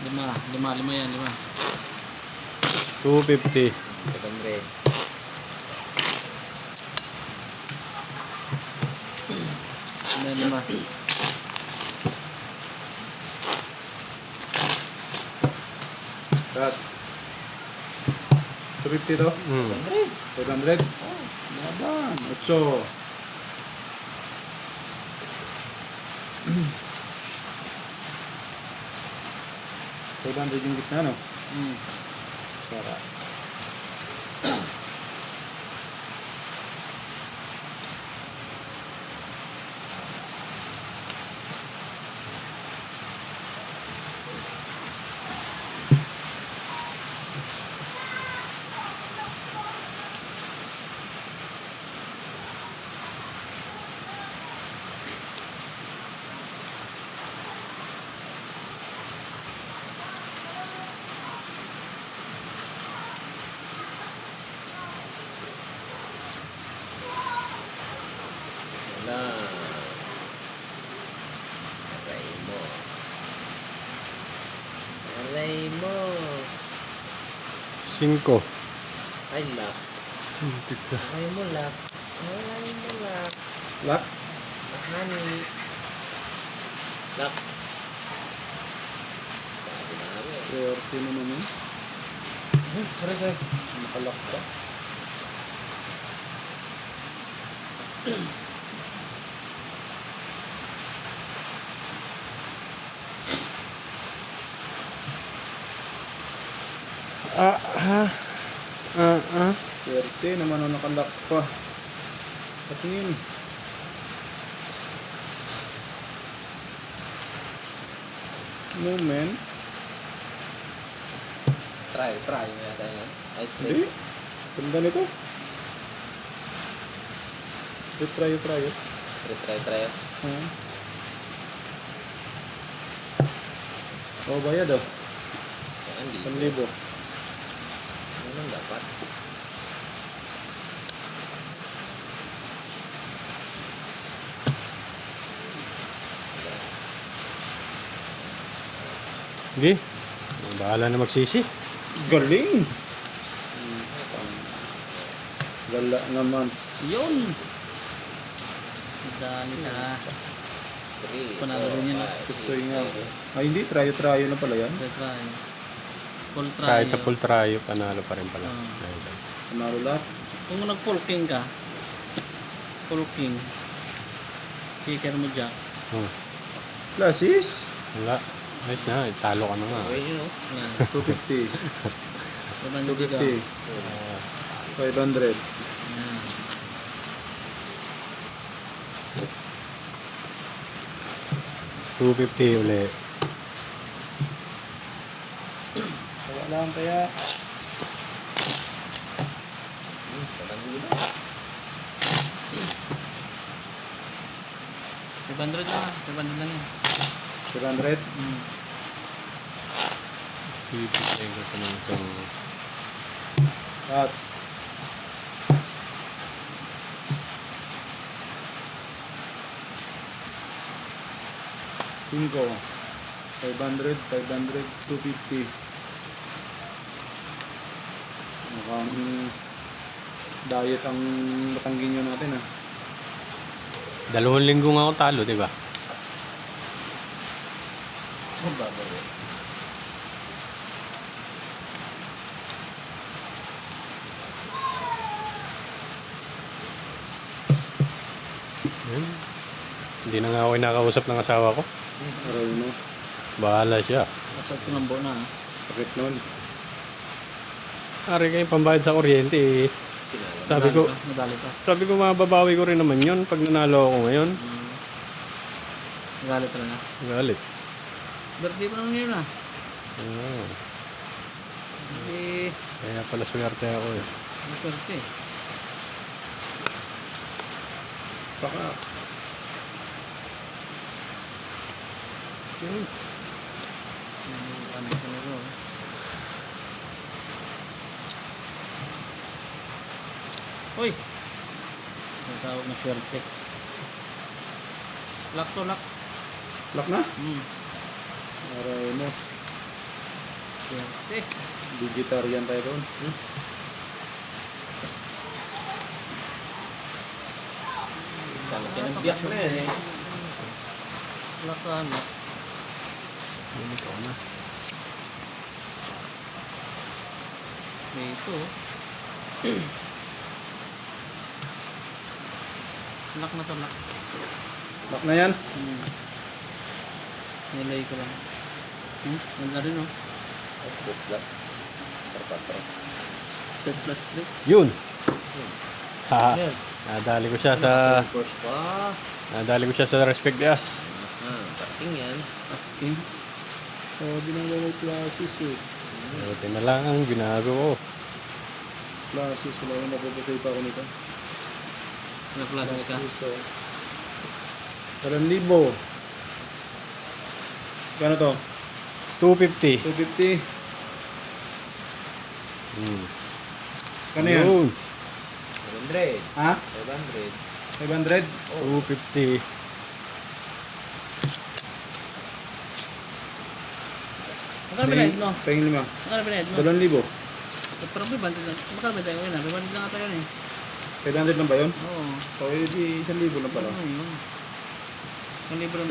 Lima yan, lima. 250. 500. Lima. Cut. 250 to? 500? Laban. 8. $500 yung gitna, no? Sarap. Wala. Aray mo. Aray mo. 5. Ay, lock. Aray mo, lock. Aray mo, lock. Lock? Honey. Lock. Sabi namin. Priority naman yun. Sorry, sir. Nakalock ka. Priority naman ang nakalock pa. Patingin. Moment. Try mo yata yan. Ice Hindi. cream. Ganda nito. Try. Try. Oh, bayad oh. Saan di? 1,000. Ano lang dapat? Sige. Bahala na magsisi. Galing! Gala naman. Yun! Dali ka. 3, Panalo din yan. Gusto nga. Ay, hindi. Try na pala yan. Try. Full try. Kahit sa full try, panalo pa rin pala. Panalo lahat. Kung nag-full king ka, full king, kicker mo dyan. Classes. Wala. Ayos na. Talo ka na nga. Okay, yun o. Yan. 250. 250. 500. Yan. $250 ulit. Kaya lang kaya. $500 lang yan. 500. Pipitayin ko pa ng itong At 5, 500, 250. Mukhang diet ang Batangginyo natin ah. 2 linggo nga ako talo, di ba? Ang babaw. Hindi na nga ako nakausap ng asawa ko. Aray mo. Bahala siya. Kapag tumambo na. Sakit nun. Ari kayo pambayad sa kuryente eh. Sabi ko, Nadali pa. mababawi ko rin naman yun pag nanalo ako ngayon. Nagalit talaga. Galit. Birthday pa naman ngayon ah. Ah, Hindi. kaya pala swerte ako eh. Birthday. Baka. Ano sa nito? Hoy! Ang tawag na swerte. Lock to lock. Lock na? Hmm. Aray mo. Swerte. Vegetarian tayo doon. Sana kinagbiyak na yan eh. Wala ka na. Ikaw na. May ito. Lock na to, lock. Lock na yan. Nilay ko lang. Ganda rin oh. Plus. Sarpatra. 10 plus 3. Yun! Ha, Yan. nadali ko siya sa... Course pa. Nadali ko siya sa Respect Gas. Parking yan. Okay. Sabi ng mga classes eh. Buti na lang ang binago ko. Classes, wala yung napapasay pa ako nito. Ano classes ka? So, 1,000. Gano to? 250. 250. Hmm. Kano yan? Yun. 700. Ha? 500. 500? 250. Magkano binayad mo? Pahing 5. Magkano binayad mo? 2,000. Pero may bandit lang. Magkano binayad mo yun? May bandit lang ata yun eh. 500 lang ba yun? Oo. O, edi 1,000 lang pala. Ano yun? Ang libre ng